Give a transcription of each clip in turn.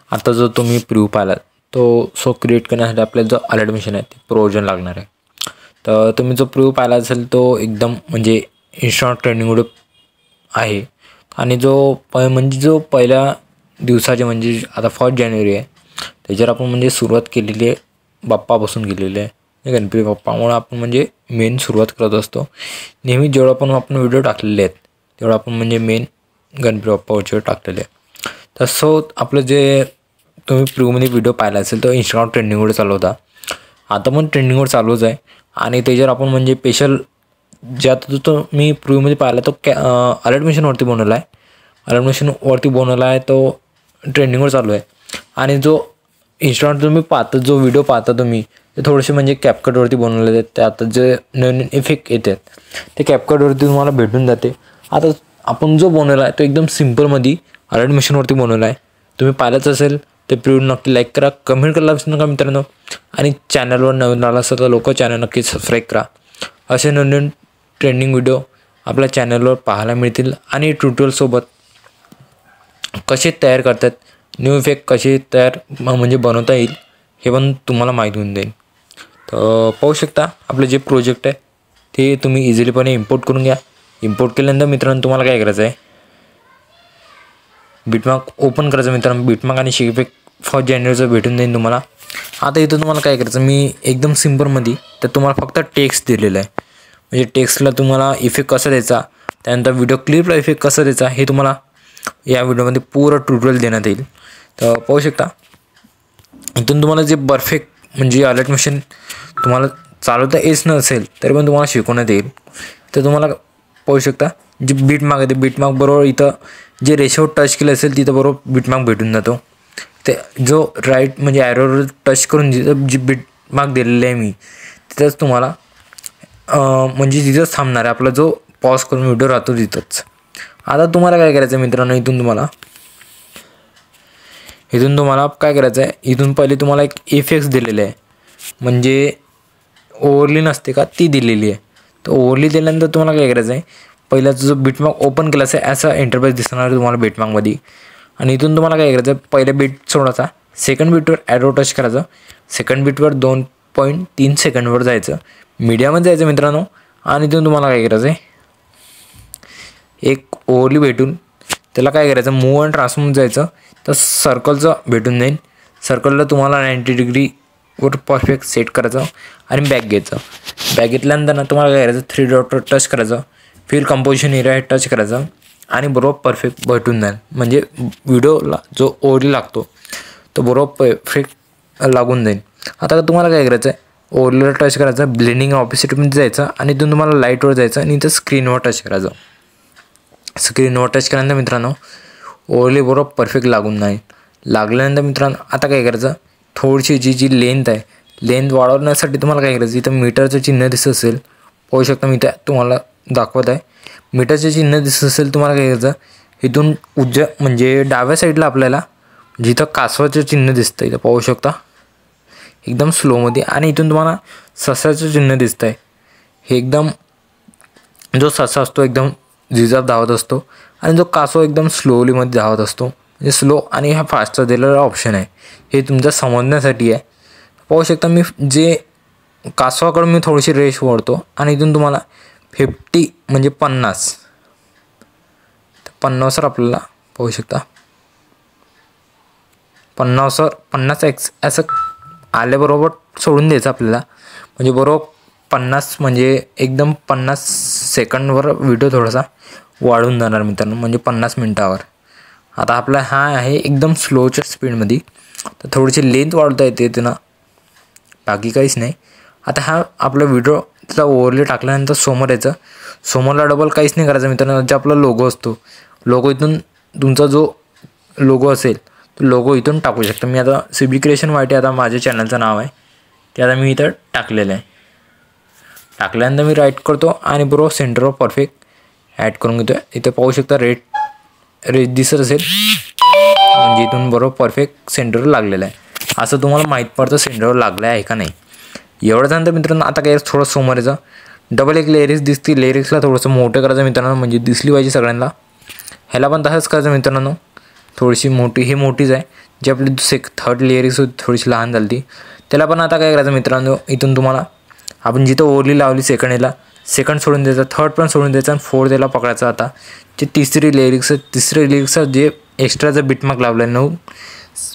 आता जो तुम्ही प्रिव्ह्यू पाहिला तो क्रिएट करण्यासाठी आपल्याला जो अलर्ट मिशन आहे ते प्रोव्हिजन लागणार आहे. तर तुम्ही जो प्रिव्ह्यू पाहिला असेल तो एकदम म्हणजे इन्स्टंट ट्रेंडिंग व्हिडिओ आहे आणि जो पहिल्या दिवसाचे म्हणजे आता 1 जानेवारी आहे त्याच्यावर आपण म्हणजे सुरुवात केलेली आहे बाप्पापासून केलेली आहे गणपती बाप्पामुळे आपण म्हणजे मेन सुरुवात करत असतो नेहमी. जेवढं पण आपण व्हिडिओ टाकलेले आहेत तेवढं आपण म्हणजे मेन गणपती बाप्पावरचे टाकलेले आहे. तसं आपलं जे तुम्ही प्रिव्ह्यूमध्ये व्हिडिओ पाहिला असेल तो इंस्टाग्राम ट्रेंडिंगवर चालू होता, आता पण ट्रेंडिंगवर चालूच आहे. आणि त्याच्यावर आपण म्हणजे स्पेशल जे आता तो मी प्रिव्ह्यूमध्ये पाहिला तो अलर्ट मिशनवरती बनवला आहे. अलर्ट मिशनवरती बनवला आहे तो ट्रेंडिंगवर चालू आहे. आणि जो इंस्टाग्राम तुम्ही पाहता जो व्हिडिओ पाहता तुम्ही ते थोडेसे म्हणजे कॅपकटवरती बनवले आहेत. ते आता जे नवीन इफेक्ट येतात ते कॅपकटवरती तुम्हाला भेटून जाते. आता आपण जो बनवला आहे तो एकदम सिम्पलमध्ये अलर्ट मिशनवरती बनवला आहे. तुम्ही पाहिलंच असेल ते प्रिव्ह्यू नक्की लाईक करा, कमेंट करायला विसरू नका मित्रांनो. आणि चॅनलवर नवीन आला असेल तर लोक चॅनल नक्की सबस्क्राईब करा. असे नवीन ट्रेंडिंग व्हिडिओ आपल्या चॅनलवर पाहायला मिळतील. आणि ट्युटोरियलसोबत कसे तयार करतात न्यू इफेक्ट कसे म्हणजे बनवता येईल हे पण तुम्हाला माहिती होऊन जाईल. तर पाहू शकता आपलं जे प्रोजेक्ट आहे ते तुम्ही इझिलीपणे इम्पोर्ट करून घ्या. इम्पोर्ट केल्यानंतर मित्रांनो तुम्हाला काय करायचं आहे बिटमार्क ओपन करायचं मित्रांनो. बिटमार्क आणि शेप इफेक्ट 1 जानेवारीचं भेटून जाईल तुम्हाला. आता इथं तुम्हाला काय करायचं मी एकदम सिम्पलमध्ये तर तुम्हाला फक्त टेक्स्ट दिलेलं आहे. म्हणजे टेक्स्टला तुम्हाला इफेक्ट कसा द्यायचा त्यानंतर व्हिडिओ क्लिपला इफेक्ट कसा द्यायचा हे तुम्हाला या व्हिडिओमध्ये पूर्ण ट्युटोरियल देण्यात येईल. तर पाहू शकता इथून तुम्हाला जे परफेक्ट म्हणजे अलर्ट मिशन तुम्हाला चालवता येत नसेल तरी पण तुम्हाला शिकवण्यात येईल. तर तुम्हाला पाहू शकता जे बिटमार्क आहे ते बिटमार्क बरोबर इथं जे रेशोवर टच केलं असेल तिथं बरोबर बिटमार्क भेटून जातो. ते जो राईट म्हणजे ॲरोवर टच करून जिथं जी बिटमार्क दिलेलं आहे मी तिथंच तुम्हाला म्हणजे तिथंच थांबणार आहे आपला जो पॉज करून व्हिडिओ राहतो तिथंच. आता तुम्हाला काय करायचं आहे मित्रांनो इथून तुम्हाला काय करायचं आहे इथून पहिले तुम्हाला एक इफेक्ट्स दिलेले आहे म्हणजे ओव्हरली नसते का ती दिलेली आहे. तर ओव्हरली दिल्यानंतर तुम्हाला काय करायचं आहे पहिल्याचा जो बिटमार्क ओपन केला असेल असा इंटरफेस दिसणार आहे तुम्हाला बिटमार्कमध्ये. आणि इथून तुम्हाला काय करायचं पहिल्या बीट सोडायचा, सेकंड बीटवर ॲरो टच करायचं, सेकंड बीटवर 2.3 सेकंडवर जायचं, मीडियामध्ये जायचं मित्रांनो. आणि इथून तुम्हाला काय करायचं आहे एक ओव्हरली भेटून त्याला काय करायचं मूव अँड ट्रान्सफॉर्म जायचं तर सर्कलचं भेटून जाईल. सर्कलला तुम्हाला 90 डिग्रीवर परफेक्ट सेट करायचं आणि बॅक घ्यायचं. बॅक घेतल्यानंतर ना तुम्हाला काय करायचं 3 डॉटवर टच करायचं, फिल कंपोजिशन एरिया टच करायचं आणि बरोबर परफेक्ट भेटून जाईल. म्हणजे व्हिडिओला जो ओव्हरली लागतो तो बरोबर परफेक्ट लागून जाईल. आता तुम्हाला काय करायचं आहे ओव्हरलीला टच करायचं, ब्लेंडिंग ऑपोजिटमध्ये जायचं आणि इथून तुम्हाला लाईटवर जायचं आणि इथं स्क्रीनवर टच करायचं. स्क्रीनवर टच केल्यानंतर मित्रांनो ओव्हरली बरोबर परफेक्ट लागून नाही. लागल्यानंतर मित्रांनो आता काय करायचं थोडीशी जी लेंथ आहे लेंथ वाढवण्यासाठी तुम्हाला काय करायचं इथं मीटरचं चिन्ह दिसत असेल पाहू शकता मी इथं तुम्हाला दाखवत आहे. मीटरचे चिन्ह दिसत असेल तुम्हाला काय करायचं इथून म्हणजे डाव्या साईडला आपल्याला जिथं कासवाचं चिन्ह दिसतं इथं पाहू शकता एकदम स्लोमध्ये. आणि इथून तुम्हाला ससाचं चिन्ह दिसतं आहे. हे एकदम जो ससा असतो एकदम झिजाप धावत असतो आणि जो कासव एकदम स्लोलीमध्ये धावत असतो. म्हणजे स्लो आणि हा फास्टचा दिलेला ऑप्शन आहे हे तुमच्या समजण्यासाठी आहे. पाहू शकता मी जे कासवाकडून मी थोडीशी रेष ओढतो आणि इथून तुम्हाला 50 म्हणजे 50 50वर आपल्याला पाहू शकता 50x असं आल्याबरोबर सोडून द्यायचं आपल्याला. म्हणजे बरोबर 50 म्हणजे एकदम 50 सेकंडवर व्हिडिओ थोडासा वाढून जाणार मित्रांनो, म्हणजे 50 मिनटावर. आता आपला हा आहे एकदम स्लोच्या स्पीडमध्ये, तर थोडीशी लेंथ वाढवता येते त्यांना, बाकी काहीच नाही. आता हा आपला व्हिडिओचा ओव्हरले टाकल्यानंतर समोर यायचं, समोरला डबल काहीच नाही करायचं मित्रांनो. जे आपला लोगो असतो, लोगो इथून तुमचा जो लोगो असेल तो लोगो इथून टाकू शकता. मी आता CB क्रिएशन YT आता माझ्या चॅनलचं नाव आहे, ते आता मी इथं टाकलेलं आहे. टाकल्यानंतर मी राईट करतो आणि बरोबर सेंटरवर परफेक्ट ॲड करून घेतो. इथं पाहू शकता रेड दिसत असेल, म्हणजे इथून बरोबर परफेक्ट सेंटरवर लागलेलं आहे. असं तुम्हाला माहीत पडतं सेंटरवर लागलं आहे का नाही. एवढं झालं मित्रांनो. आता काय थोडं समोर यायचं, डबल एक लेअरिक्स दिसते, लेअरिक्सला थोडंसं मोठं करायचं मित्रांनो, म्हणजे दिसली पाहिजे सगळ्यांना. ह्याला पण तसंच करायचं मित्रांनो, थोडीशी मोठी, हे मोठीच आहे. जी आपली थर्ड लेअरिक्स होती थोडीशी लहान झाली ती, त्याला पण आता काय करायचं मित्रांनो, इथून तुम्हाला आपण जिथं ओरली लावली सेकंडला, सेकंड सोडून द्यायचा, थर्ड पण सोडून द्यायचा आणि फोर्थ याला पकडायचं. आता जे तिसरी लेअरिक्स जे एक्स्ट्राचं बिटमार्क लावलं आहे 9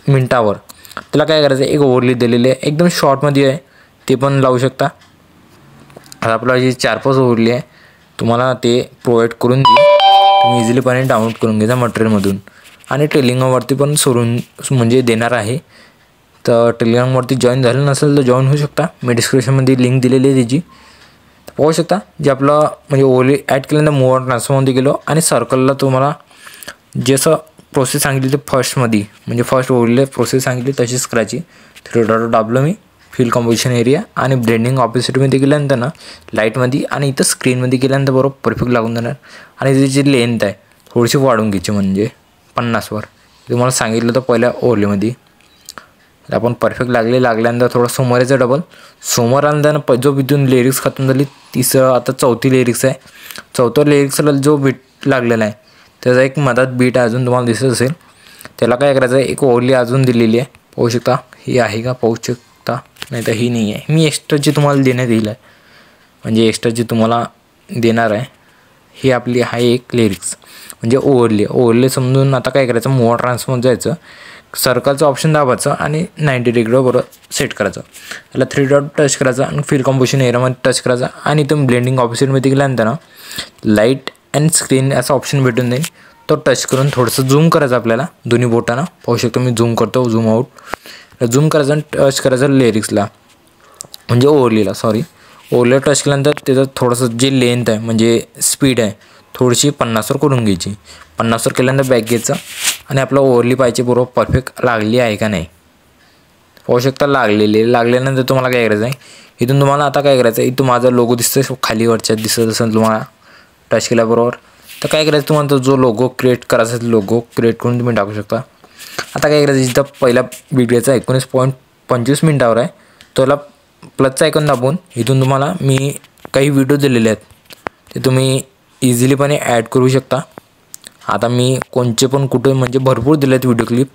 मिनटावर, त्याला काय करायचं, एक ओव्हरली दिलेली आहे, एकदम शॉर्टमध्ये आहे, ते पण लावू शकता. आता आपला जी 4-5 ओव्हरली आहे तुम्हाला ते प्रोव्हाइड करून देईल, तुम्ही इझिलीपणे डाउनलोड करून घ्यायचा मटेरियलमधून. आणि टेलिग्रामवरती पण सोडून म्हणजे देणार आहे, तर टेलिग्रामवरती जॉईन झालं नसेल तर जॉईन होऊ शकता. मी डिस्क्रिप्शनमध्ये लिंक दिलेली आहे त्याची, पाहू शकता. जे आपलं म्हणजे ओव्हरली ॲड केल्यानंतर मूव ट्रान्सफरमध्ये गेलो आणि सर्कलला तुम्हाला जसं प्रोसेस सांगितली ते फर्स्टमध्ये, म्हणजे फर्स्ट ओव्हरली प्रोसेस सांगितली तशीच करायची. 3 डॉट दाबलं मी, फिल कंपोजिशन एरिया आणि ब्लेंडिंग ऑपोसिटमध्ये गेल्यानंतर ना लाईटमध्ये आणि इथं स्क्रीनमध्ये गेल्यानंतर बरोबर परफेक्ट लागून जाणार. आणि त्याची जी लेंथ आहे थोडीशी वाढून घ्यायची, म्हणजे 50वर तुम्हाला सांगितलं तर पहिल्या ओव्हरलीमध्ये. आपण परफेक्ट लागल्यानंतर थोडं समोर यायचं डबल, समोर आल्यानंतर जो इथून लिरिक्स खतम झाली, आता चौथी लिरिक्स आहे. चौथ्या लिरिक्सला जो बीट लागलेला आहे त्याचा एक मधात बीट अजून तुम्हाला दिसत असेल, त्याला काय करायचं आहे, एक ओव्हरली अजून दिलेली आहे, पाहू शकता. ही आहे का पाहू शकता, नाही तर ही नाही आहे. मी एक्स्ट्राची तुम्हाला देण्यात येईल आहे, म्हणजे एक्स्ट्राची तुम्हाला देणार आहे. ही आपली आहे एक लिरिक्स म्हणजे ओव्हरली समजून. आता काय करायचं, मूव्ह ट्रान्सफॉर्म जायचं, सर्कलचं ऑप्शन दाबायचं आणि 90 डिग्रीवर सेट करायचं. त्याला 3 डॉट टच करायचं आणि फिल कंपोजिशन एरियामध्ये टच करायचं आणि इथून ब्लेंडिंग ऑपोजिटमध्ये गेल्यानंतर ना लाईट अँड स्क्रीन असा ऑप्शन भेटून जाईल, तो टच करून थोडंसं झूम करायचं आपल्याला दोन्ही बोटांना. पाहू शकतो मी झूम करतो, झूम आउट, झूम करायचं आणि टच करायचं लिरिक्सला, म्हणजे ओव्हरलीला टच केल्यानंतर त्याचं थोडंसं जे लेंथ आहे म्हणजे स्पीड आहे थोडीशी 50वर करून घ्यायची. 50वर केल्यानंतर बॅक घ्यायचं आणि आपलं ओव्हरली पाहिजे बरोबर परफेक्ट लागली आहे का नाही, पाहू शकता. लागल्यानंतर तुम्हाला काय करायचं आहे, इथून तुम्हाला आता काय करायचं आहे, इथून माझा लोगो दिसतोय खालीवरच्या दिसत असेल तुम्हाला टच केल्याबरोबर, तर काय करायचं तुम्हाला जो लोगो क्रिएट करायचा असेल लोगो क्रिएट करून तुम्ही टाकू शकता. आता काय करायचं, जिथं पहिला व्हिडिओचा 19.25 मिनटावर आहे त्याला प्लसचा आयकॉन दाबून इथून तुम्हाला मी काही व्हिडिओ दिलेले आहेत ते तुम्ही इझिलीपणे ॲड करू शकता. आता मी कोणचे पण कुठं म्हणजे भरपूर दिले आहेत व्हिडिओ क्लिप,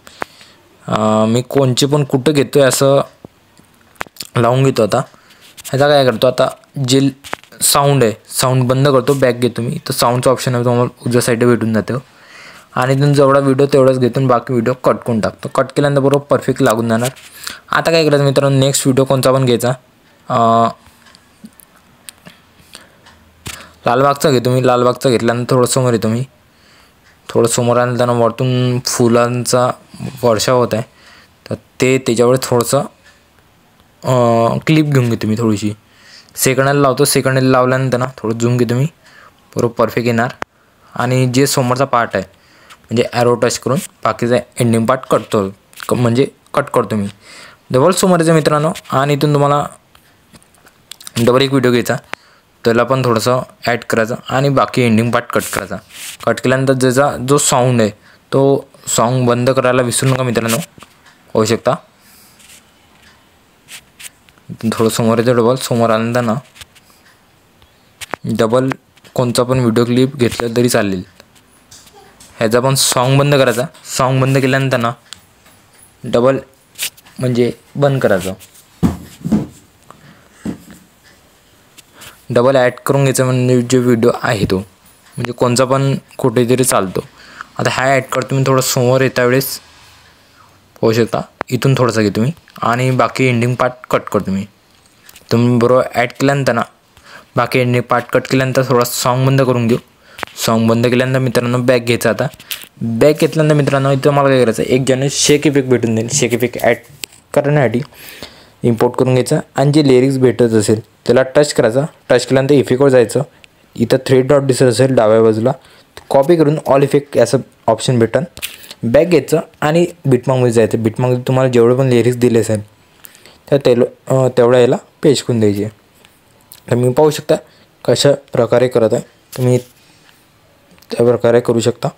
मी कोणचे पण कुठं घेतो आहे असं लावून घेतो. आता ह्याचा काय करतो, आता जे साऊंड आहे साऊंड बंद करतो, बॅक घेतो मी, तर साऊंडचं ऑप्शन आहे तुम्हाला उजव्या साईडला भेटून जातं. आणि इथून जेवढा व्हिडिओ तेवढाच घेतो आणि बाकी व्हिडिओ कट करून टाकतो. कट केल्यानंतर बरोबर परफेक्ट लागून जाणार. आता काय करायचं मित्रांनो, नेक्स्ट व्हिडिओ कोणता पण घ्यायचा, लालबागचा घेतो मी. लालबागचा घेतल्यानंतर थोडं समोर येतो मी, थोडं समोर आल्यानंतर वरतून फुलांचा वर्षाव होत आहे, तर ते त्याच्यावर थोडंसं क्लिप घेऊन घेतो मी थोडीशी. सेकंडाला लावतो, सेकंडाला लावल्यानंतर ना थोडं झूम घेतो मी, बरोबर परफेक्ट येणार. आणि जे समोरचा पार्ट आहे म्हणजे ॲरो टच करून बाकीचा एंडिंग पार्ट कट करतो मी. डबल समोर यायचं मित्रांनो आणि इथून तुम्हाला डबल एक व्हिडिओ घ्यायचा, त्याला पण थोडंसं ॲड करायचं आणि बाकी एंडिंग पार्ट कट करायचा. कट केल्यानंतर ज्याचा जो साऊंड आहे तो साऊंड बंद करायला विसरू नका मित्रांनो, होऊ शकता. थोडं समोर येतं, डबल समोर आल्यानंतर ना डबल कोणता पण व्हिडिओ क्लिप घेतलं तरी चालेल. ह्याचा पण सॉन्ग बंद करायचा, सॉन्ग बंद केल्यानंतर ना डबल म्हणजे बंद करायचं. डबल ॲड करून घ्यायचा, म्हणजे जो व्हिडिओ आहे तो, म्हणजे कोणचा पण कुठेतरी चालतो. आता हा ॲड करतो मी, थोडं समोर येता वेळेस होऊ शकता इथून थोडंसं घे तुम्ही, आणि बाकी एंडिंग पार्ट कट करतो मी. तुम्ही बरोबर ॲड केल्यानंतर ना बाकी एंडिंग पार्ट कट केल्यानंतर थोडा सॉन्ग बंद करून घेऊ. सॉन्ग बंद केल्यानंतर मित्रांनो बॅक घ्यायचा. आता बॅक घेतल्यानंतर मित्रांनो इथं मला काय करायचं, एक ज्याने शेक इफेक्ट भेटून देईल. शेक इफेक्ट ॲड करण्यासाठी इम्पोर्ट करून घ्यायचं, आणि जे लिरिक्स भेटत असेल त्याला टच करायचा. टच केल्यानंतर इफेक्टवर जायचं. इथं 3 डॉट दिसत असेल डाव्या बाजूला, कॉपी करून ऑल इफेक्ट असं ऑप्शन भेटन. बॅक घ्यायचं आणि बिटमार्कमध्ये जायचं. बिटमार्कमध्ये तुम्हाला जेवढे पण लिरिक्स दिले असेल तर तेवढ्या याला पेस्ट करून द्यायचे. तर मी पाहू शकता कशा प्रकारे करत आहे, तुम्ही त्या प्रकारे करू शकता.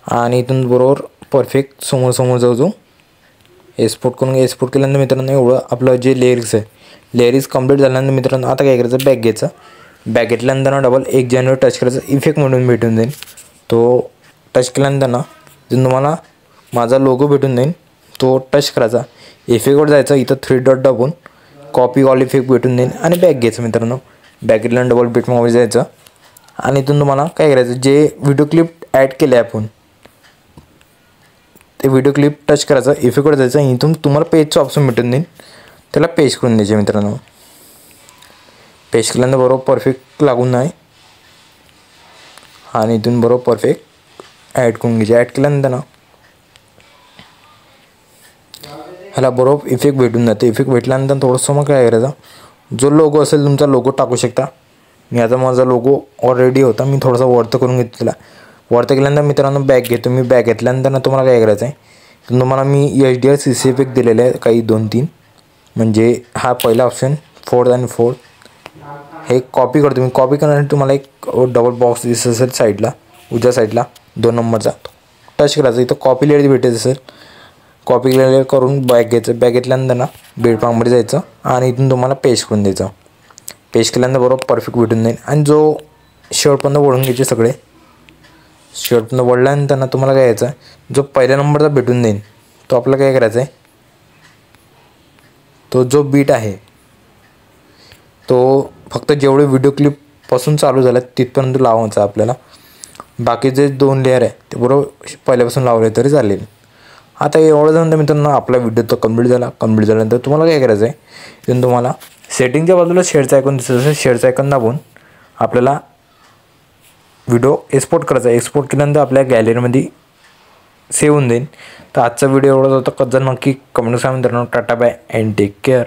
आणि इथून बरोबर परफेक्ट समोर जाऊ एक्सपोर्ट करून एक्सपोर्ट केल्यानंतर मित्रांनो एवढं आपलं जे लेयर्स आहे, लेयर्स कंप्लीट झाल्यानंतर मित्रांनो आता काय करायचं, बॅक घ्यायचं. बॅक घेतल्यानंतर ना डबल एक ज्यावर टच करायचं, इफेक्ट म्हणून भेटून जाईल. तो टच केल्यानंतर ना तुम्हाला माझा लोगो भेटून जाईल. तो टच करायचा, इफेक्टवर जायचं. इथं 3 डॉट दाबून कॉपी ऑल इफेक्ट भेटून देईल आणि बॅक घ्यायचं मित्रांनो. बॅक घेतल्यानंतर डबल बिटमार्कमध्ये जायचं, आणि इथून तुम्हाला काय करायचं, जे व्हिडिओ क्लिप ॲड केले आपण ते व्हिडिओ क्लिप टच करायचं, इफेक्टवर जायचं. इथून तुम्हाला पेजचं ऑप्शन भेटून देईल, त्याला पेस्ट करून द्यायचे मित्रांनो. पेस्ट केल्यानंतर बरोबर परफेक्ट लागून नाही, आणि इथून बरोबर परफेक्ट ॲड करून घ्यायचे. ॲड केल्यानंतर ना ह्याला बरोबर इफेक्ट भेटून जाते. इफेक्ट भेटल्यानंतर थोडंसं मग काय करायचं, जो लोगो असेल तुमचा लोगो टाकू शकता. मी आता माझा लोगो ऑलरेडी होता, मी थोडासा वरतं करून घेतो. त्याला वरतं केल्यानंतर मित्रांनो बॅक घेतो. मी बॅक घेतल्यानंतर ना तुम्हाला काय करायचं आहे, तुम्हाला मी HDR CC इफेक्ट दिलेले आहे काही 2-3, म्हणजे हा पहिला ऑप्शन 4th आणि 4th हे कॉपी करतो मी. कॉपी करण्यासाठी तुम्हाला एक डबल बॉक्स दिसत असेल साईडला, उजव्या साईडला 2 नंबरचा, टच करायचं. इथं कॉपी लेअर भेटत असेल, कॉपी लेअर करून बॅक घ्यायचं. बॅक घेतल्यानंतर ना बिटमार्कमध्ये जायचं, आणि इथून तुम्हाला पेस्ट करून द्यायचं. पेस्ट केल्यानंतर बरोबर परफेक्ट भेटून जाईल. आणि जो शेवटपर्यंत वळून घ्यायचे सगळे, शेवटपर्यंत वळल्यानंतर ना तुम्हाला काय यायचं, जो पहिल्या नंबरचा भेटून देईल तो आपल्याला काय करायचा आहे, तो जो बीट आहे तो फक्त जेवढे व्हिडिओ क्लिपपासून चालू झालं तिथपर्यंत लावायचं आपल्याला. बाकी जे 2 लेअर आहे ते बरोबर पहिल्यापासून लावले तरी चालेल. आता एवढं झाल्यानंतर मित्रांनो आपला व्हिडिओ तो कंप्लीट झाला. कंप्लीट झाल्यानंतर तुम्हाला काय करायचं आहे, इथून तुम्हाला सेटिंगच्या बाजूला शेअरचा आयकॉन दिसत असेल, शेअरचा आयकॉन दाबून आपल्याला व्हिडिओ एक्सपोर्ट करायचा. एक्सपोर्ट केल्यानंतर आपल्या गॅलरीमध्ये सेव्ह होऊन जाईल. तर आजचा व्हिडिओ एवढाच होता. कसं नक्की कमेंट करा मित्रांनो. Tata bye and take care.